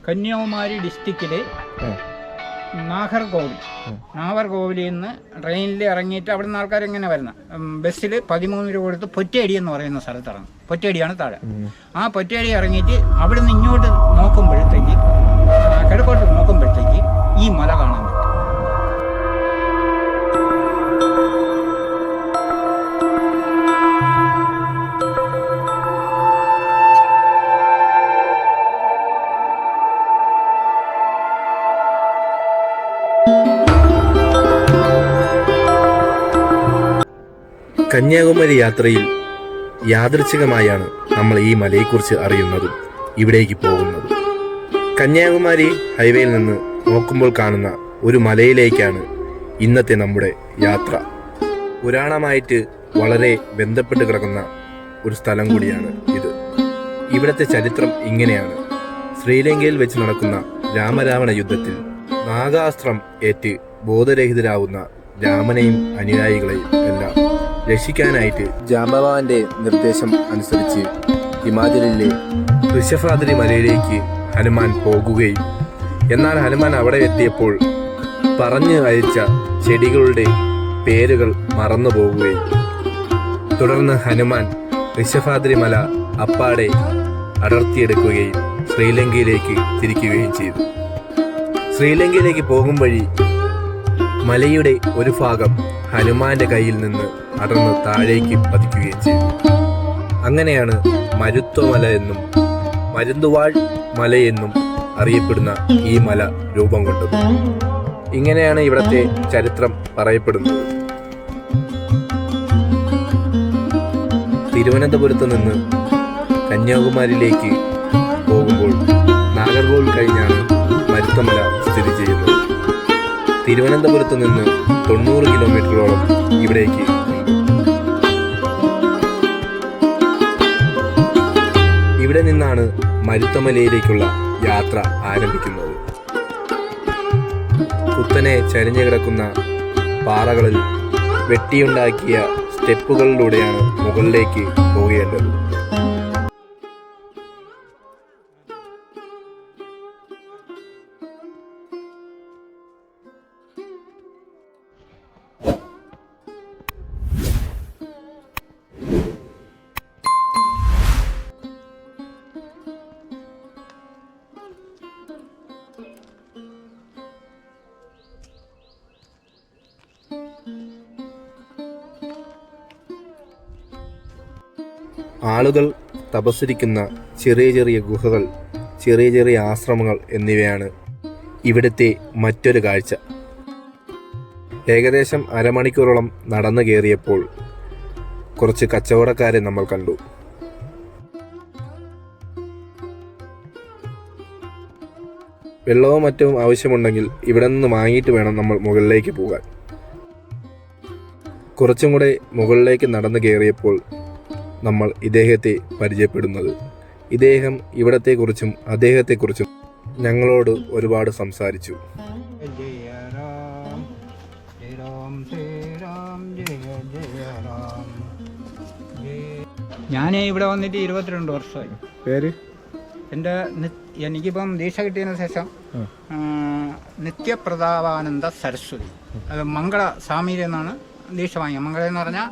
കന്യാകുമാരി ഡിസ്ട്രിക്റ്റിലെ നാഗർകോവിലിൽ നിന്ന് ട്രെയിനിൽ ഇറങ്ങിയിട്ട് അവിടെ നിന്ന് ആൾക്കാർ എങ്ങനെ വരുന്നത് ബസ്സിൽ 13 രൂപ കൊടുത്ത് പൊറ്റേടി എന്ന് പറയുന്ന സ്ഥലത്ത് ഇറങ്ങും. പൊറ്റേടിയാണ് താഴെ. ആ പൊറ്റേടി ഇറങ്ങിയിട്ട് അവിടെ നിന്ന് ഇങ്ങോട്ട് നോക്കുമ്പോഴത്തേക്ക് കിഴക്കോട്ട് നോക്കുമ്പോഴത്തേക്ക് ഈ മല കാണാൻ പറ്റും. കന്യാകുമാരി യാത്രയിൽ യാദൃച്ഛികമായാണ് നമ്മൾ ഈ മലയെക്കുറിച്ച് അറിയുന്നതും ഇവിടേക്ക് പോകുന്നതും. കന്യാകുമാരി ഹൈവേയിൽ നിന്ന് നോക്കുമ്പോൾ കാണുന്ന ഒരു മലയിലേക്കാണ് ഇന്നത്തെ നമ്മുടെ യാത്ര. പുരാണമായിട്ട് വളരെ ബന്ധപ്പെട്ട് കിടക്കുന്ന ഒരു സ്ഥലം കൂടിയാണ് ഇത്. ഇവിടുത്തെ ചരിത്രം ഇങ്ങനെയാണ്. ശ്രീലങ്കയിൽ വെച്ച് നടക്കുന്ന രാമരാവണ യുദ്ധത്തിൽ നാഗാസ്ത്രം ഏറ്റ് ബോധരഹിതരാവുന്ന രാമനെയും അനുയായികളെയും എല്ലാം രക്ഷിക്കാനായിട്ട് ജാംബവാന്റെ നിർദ്ദേശം അനുസരിച്ച് ഹിമാചലിലെ ഋഷഭാദ്രി മലയിലേക്ക് ഹനുമാൻ പോകുകയും എന്നാൽ ഹനുമാൻ അവിടെ എത്തിയപ്പോൾ പറഞ്ഞു അയച്ച ചെടികളുടെ പേരുകൾ മറന്നു പോകുകയും തുടർന്ന് ഹനുമാൻ ഋഷഭാദ്രി മല അപ്പാടെ അടർത്തിയെടുക്കുകയും ശ്രീലങ്കയിലേക്ക് തിരിക്കുകയും ചെയ്തു. ശ്രീലങ്കയിലേക്ക് പോകും വഴി മലയുടെ ഒരു ഭാഗം ഹനുമാന്റെ കയ്യിൽ നിന്ന് അടർന്ന് താഴേക്ക് പതിക്കുകയും ചെയ്തു. അങ്ങനെയാണ് മരുത്വമല എന്നും മരുന്തുവാൾ മലയെന്നും അറിയപ്പെടുന്ന ഈ മല രൂപം കൊണ്ടത്. ഇങ്ങനെയാണ് ഇവിടത്തെ ചരിത്രം പറയപ്പെടുന്നത്. തിരുവനന്തപുരത്ത് നിന്ന് കന്യാകുമാരിയിലേക്ക് പോകുമ്പോൾ നാഗർകോവിൽ കഴിഞ്ഞാണ് മരുത്വമല സ്ഥിതി ചെയ്യുന്നത്. തിരുവനന്തപുരത്ത് നിന്ന് 90 കിലോമീറ്ററോളം ഇവിടേക്ക് ഉണ്ട്. ഇവിടെ നിന്നാണ് മരുത്വമലയിലേക്കുള്ള യാത്ര ആരംഭിക്കുന്നത്. കുത്തനെ ചരിഞ്ഞു കിടക്കുന്ന പാറകളിൽ വെട്ടിയുണ്ടാക്കിയ സ്റ്റെപ്പുകളിലൂടെയാണ് മുകളിലേക്ക് പോകേണ്ടത്. ആളുകൾ തപസ്സിരിക്കുന്ന ചെറിയ ചെറിയ ഗുഹകൾ, ചെറിയ ചെറിയ ആശ്രമങ്ങൾ എന്നിവയാണ് ഇവിടുത്തെ മറ്റൊരു കാഴ്ച. ഏകദേശം അരമണിക്കൂറോളം നടന്നു കയറിയപ്പോൾ കുറച്ച് കച്ചവടക്കാരെ നമ്മൾ കണ്ടു. വെള്ളവും മറ്റും ആവശ്യമുണ്ടെങ്കിൽ ഇവിടെ നിന്ന് വാങ്ങിയിട്ട് വേണം നമ്മൾ മുകളിലേക്ക് പോകാൻ. കുറച്ചും കൂടെ മുകളിലേക്ക് നടന്നു കയറിയപ്പോൾ നമ്മൾ ഇദ്ദേഹത്തെ പരിചയപ്പെടുന്നത്. ഇദ്ദേഹം ഇവിടത്തെക്കുറിച്ചും അദ്ദേഹത്തെക്കുറിച്ചും ഞങ്ങളോട് ഒരുപാട് സംസാരിച്ചു. ഞാൻ ഇവിടെ വന്നിട്ട് 22 വർഷമായി. പേര് എനിക്കിപ്പം ദീക്ഷ കിട്ടിയതിനു ശേഷം നിത്യപ്രതാപാനന്ദ സരസ്വതി, അത് മംഗള സ്വാമിയിൽ നിന്നാണ് ദീക്ഷ വാങ്ങിയത്. മംഗള എന്ന് പറഞ്ഞാൽ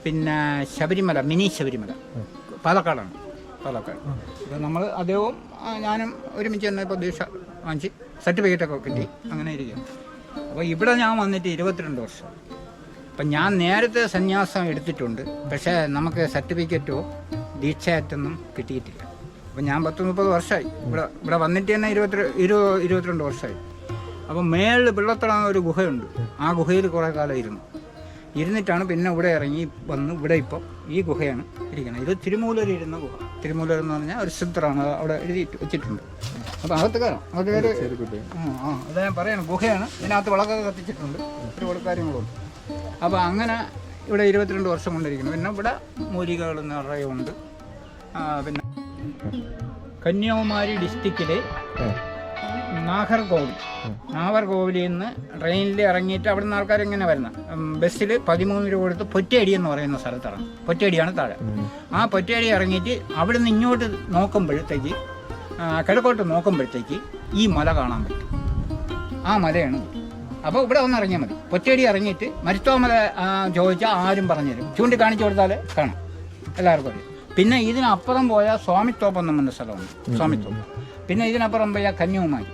പിന്നെ ശബരിമല, മിനി ശബരിമല പാലക്കാടാണ്. അപ്പോൾ നമ്മൾ അദ്ദേഹവും ഞാനും ഒരുമിച്ച് തന്നെ ഇപ്പോൾ ദീക്ഷ വാങ്ങിച്ച് സർട്ടിഫിക്കറ്റൊക്കെ കിട്ടി അങ്ങനെ ഇരിക്കും. അപ്പോൾ ഇവിടെ ഞാൻ വന്നിട്ട് 22 വർഷം. അപ്പം ഞാൻ നേരത്തെ സന്യാസം എടുത്തിട്ടുണ്ട്, പക്ഷേ നമുക്ക് സർട്ടിഫിക്കറ്റോ ദീക്ഷയായിട്ടൊന്നും കിട്ടിയിട്ടില്ല. അപ്പം ഞാൻ 10-30 വർഷമായി ഇവിടെ വന്നിട്ട് തന്നെ 22 വർഷമായി. അപ്പം മേളിൽ വെള്ളത്തിലാണ് ഒരു ഗുഹയുണ്ട്. ആ ഗുഹയിൽ കുറേ കാലം ഇരുന്നിട്ടാണ് പിന്നെ ഇവിടെ ഇറങ്ങി വന്ന് ഇവിടെ ഇപ്പോൾ ഈ ഗുഹയാണ് ഇരിക്കുന്നത്. ഇത് തിരുമൂലരിരുന്ന ഗുഹ. തിരുമൂലർ എന്ന് പറഞ്ഞാൽ ഒരു സിദ്ധറാണ്, അവിടെ എഴുതി വെച്ചിട്ടുണ്ട്. അപ്പോൾ അകത്ത് കയറാം. അത് അത് ഞാൻ പറയണം, ഗുഹയാണ്. ഇതിനകത്ത് വിളക്കൊക്കെ കത്തിച്ചിട്ടുണ്ട്, ഒരുപാട് കാര്യങ്ങളുണ്ട്. അപ്പോൾ അങ്ങനെ ഇവിടെ 22 വർഷം കൊണ്ടിരിക്കുന്നു. പിന്നെ ഇവിടെ മൂലികകൾ നിറയുണ്ട്. പിന്നെ കന്യാകുമാരി ഡിസ്ട്രിക്റ്റിലെ നാഗർകോവിലിൽ നിന്ന് ട്രെയിനിൽ ഇറങ്ങിയിട്ട് അവിടെ നിന്ന് ആൾക്കാർ എങ്ങനെ വരുന്നത് ബസ്സിൽ 13 രൂപ കൊടുത്ത് പൊറ്റേടി എന്ന് പറയുന്ന സ്ഥലത്ത് ഇറങ്ങും. പൊറ്റേടിയാണ് താഴെ. ആ പൊറ്റേടി ഇറങ്ങിയിട്ട് അവിടെ നിന്ന് ഇങ്ങോട്ട് നോക്കുമ്പോഴത്തേക്ക് കിഴക്കോട്ട് നോക്കുമ്പോഴത്തേക്ക് ഈ മല കാണാൻ പറ്റും. ആ മലയാണ്. അപ്പോൾ ഇവിടെ ഒന്ന് ഇറങ്ങിയാൽ മതി. പൊറ്റേടി ഇറങ്ങിയിട്ട് മരുത്തോമല ചോദിച്ചാൽ ആരും പറഞ്ഞുതരും. ചൂണ്ടിക്കാണിച്ചു കൊടുത്താൽ കാണാം, എല്ലാവർക്കും അറിയാം. പിന്നെ ഇതിനപ്പുറം പോയാൽ സ്വാമിത്തോപ്പ് എന്ന് പറഞ്ഞ സ്ഥലമുണ്ട്, സ്വാമിത്തോപ്പ്. പിന്നെ ഇതിനപ്പുറം പോയാൽ കന്യാകുമാരി,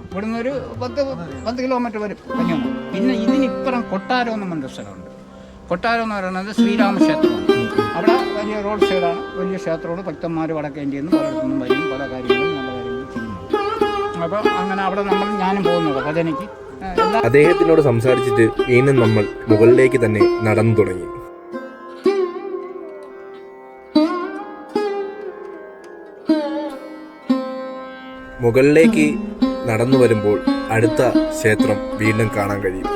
ഇവിടുന്ന് ഒരു 10 കിലോമീറ്റർ വരും കന്യാകുമാരി. പിന്നെ ഇതിനിപ്പുറം കൊട്ടാരം എന്ന് പറഞ്ഞ സ്ഥലമുണ്ട്. കൊട്ടാരം എന്ന് പറയുന്നത് ശ്രീരാമക്ഷേത്രമാണ്. അവിടെ വലിയ റോഡ് സൈഡാണ്, വലിയ ക്ഷേത്രമാണ്. ഭക്തന്മാർ വടക്കേന്ത്യയിൽ നിന്ന് പലയിടത്തുനിന്നും വരും, പല കാര്യങ്ങളും നല്ല കാര്യങ്ങളും ചെയ്യുന്നു. അപ്പോൾ അങ്ങനെ അവിടെ ഞാനും പോകുന്നത് ഭജനയ്ക്ക്. അദ്ദേഹത്തിനോട് സംസാരിച്ചിട്ട് വീണ്ടും നമ്മൾ മുകളിലേക്ക് തന്നെ നടന്നു തുടങ്ങി. മുകളിലേക്ക് നടന്നു വരുമ്പോൾ അടുത്ത ക്ഷേത്രം വീണ്ടും കാണാൻ കഴിയും.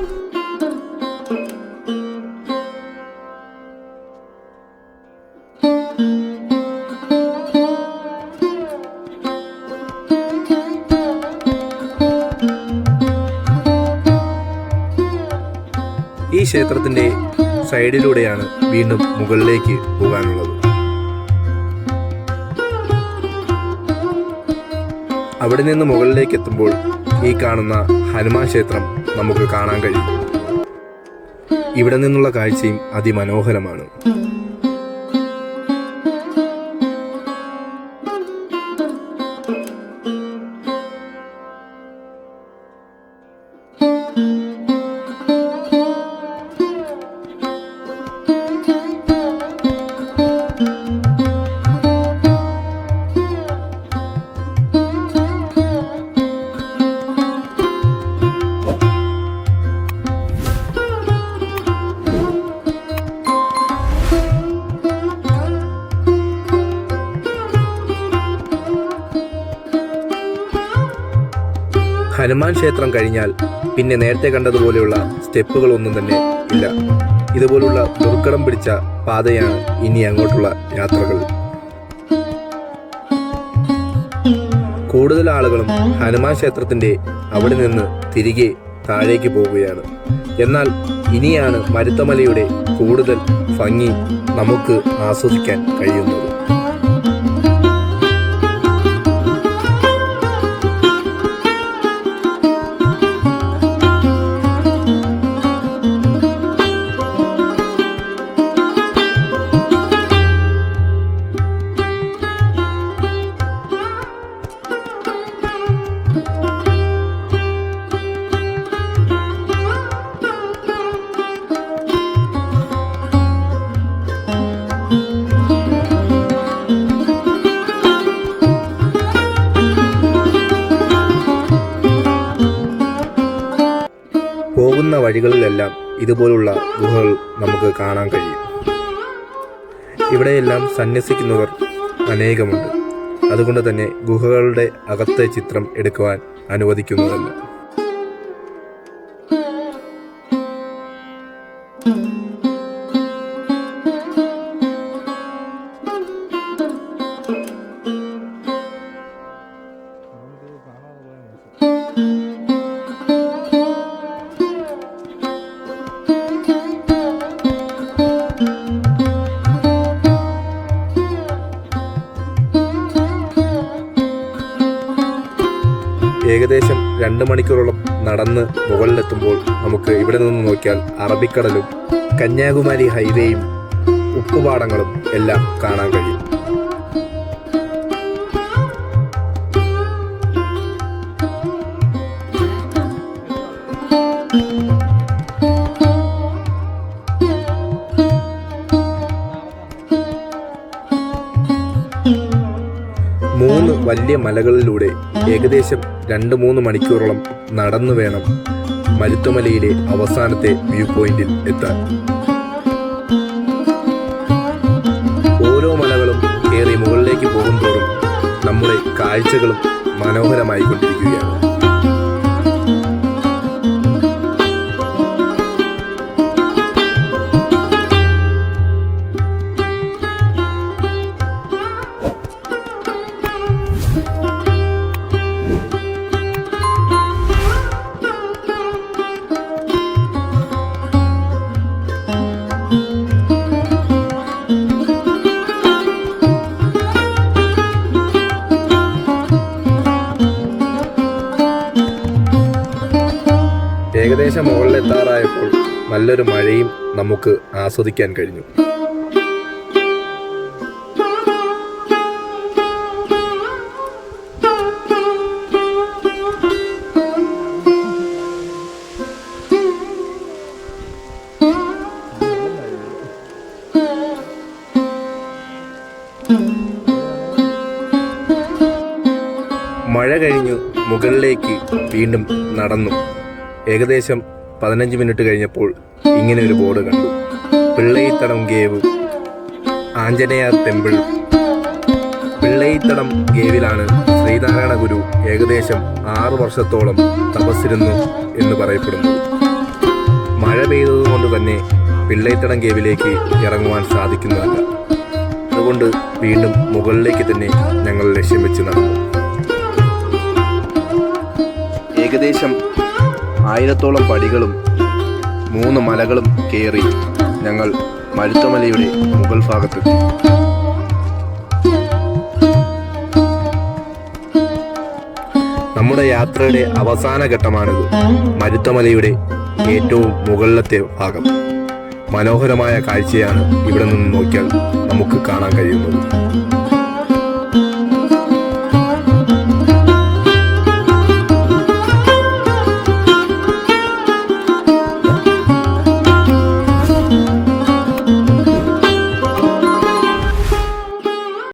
ഈ ക്ഷേത്രത്തിന്റെ സൈഡിലൂടെയാണ് വീണ്ടും മുകളിലേക്ക് പോകാനുള്ളത്. അവിടെ നിന്ന് മുകളിലേക്ക് എത്തുമ്പോൾ ഈ കാണുന്ന ഹനുമാൻ ക്ഷേത്രം നമുക്ക് കാണാൻ കഴിയും. ഇവിടെ നിന്നുള്ള കാഴ്ചയും അതിമനോഹരമാണ്. ഹനുമാൻ ക്ഷേത്രം കഴിഞ്ഞാൽ പിന്നെ നേരത്തെ കണ്ടതുപോലെയുള്ള സ്റ്റെപ്പുകളൊന്നും തന്നെ ഇല്ല. ഇതുപോലുള്ള ദുർഘടം പിടിച്ച പാതയാണ് ഇനി അങ്ങോട്ടുള്ള യാത്രകൾ. കൂടുതൽ ആളുകളും ഹനുമാൻ ക്ഷേത്രത്തിന്റെ അവിടെ നിന്ന് തിരികെ താഴേക്ക് പോവുകയാണ്. എന്നാൽ ഇനിയാണ് മരുത്തമലയുടെ കൂടുതൽ ഭംഗി നമുക്ക് ആസ്വദിക്കാൻ കഴിയുന്നത്. പോകുന്ന വഴികളിലെല്ലാം ഇതുപോലുള്ള ഗുഹകൾ നമുക്ക് കാണാൻ കഴിയും. ഇവിടെയെല്ലാം സന്യസിക്കുന്നവർ അനേകമുണ്ട്. അതുകൊണ്ട് തന്നെ ഗുഹകളുടെ അകത്തെ ചിത്രം എടുക്കുവാൻ അനുവദിക്കുന്നതല്ല. ഏകദേശം 2 മണിക്കൂറോളം നടന്ന് മുകളിലെത്തുമ്പോൾ നമുക്ക് ഇവിടെ നിന്ന് നോക്കിയാൽ അറബിക്കടലും കന്യാകുമാരി ഹൈവേയും ഉപ്പുപാടങ്ങളും എല്ലാം കാണാൻ കഴിയും. മൂന്ന് വലിയ മലകളിലൂടെ ഏകദേശം 2-3 മണിക്കൂറോളം നടന്നു വേണം മരുത്തുമലയിലെ അവസാനത്തെ വ്യൂ പോയിന്റിൽ എത്താൻ. ഓരോ മലകളും കയറി മുകളിലേക്ക് പോകുന്തോറും നമ്മുടെ കാഴ്ചകളും മനോഹരമായി കൊണ്ടിരിക്കുകയാണ്. ഏകദേശം മുകളിലെത്താറായപ്പോൾ നല്ലൊരു മഴയും നമുക്ക് ആസ്വദിക്കാൻ കഴിഞ്ഞു. മഴ കഴിഞ്ഞു മുകളിലേക്ക് വീണ്ടും നടന്നു. ഏകദേശം 15 മിനിറ്റ് കഴിഞ്ഞപ്പോൾ ഇങ്ങനെ ഒരു ബോർഡ് കണ്ടു. പിള്ളയിത്തടം കേവ്, ആഞ്ജനേയ ടെമ്പിൾ. പിള്ളയിത്തടം കേവിലാണ് ശ്രീനാരായണ ഗുരു ഏകദേശം 6 വർഷത്തോളം തപസ്സിരുന്നു എന്ന് പറയപ്പെടുന്നു. മഴ പെയ്തതുകൊണ്ട് തന്നെ പിള്ളയിത്തടം കേവിലേക്ക് ഇറങ്ങുവാൻ സാധിക്കുന്നതല്ല. അതുകൊണ്ട് വീണ്ടും മുകളിലേക്ക് തന്നെ ഞങ്ങൾ ലക്ഷ്യം വെച്ച് നടന്നു. ഏകദേശം 1000-ഓളം പടികളും 3 മലകളും കയറി ഞങ്ങൾ മരുത്തമലയുടെ മുകൾ ഭാഗത്തെത്തി. നമ്മുടെ യാത്രയുടെ അവസാന ഘട്ടമാണിത്. മരുത്തമലയുടെ ഏറ്റവും മുകളിലത്തെ ഭാഗം. മനോഹരമായ കാഴ്ചയാണ് ഇവിടെ നിന്ന് നോക്കിയാൽ നമുക്ക് കാണാൻ കഴിയുന്നത്.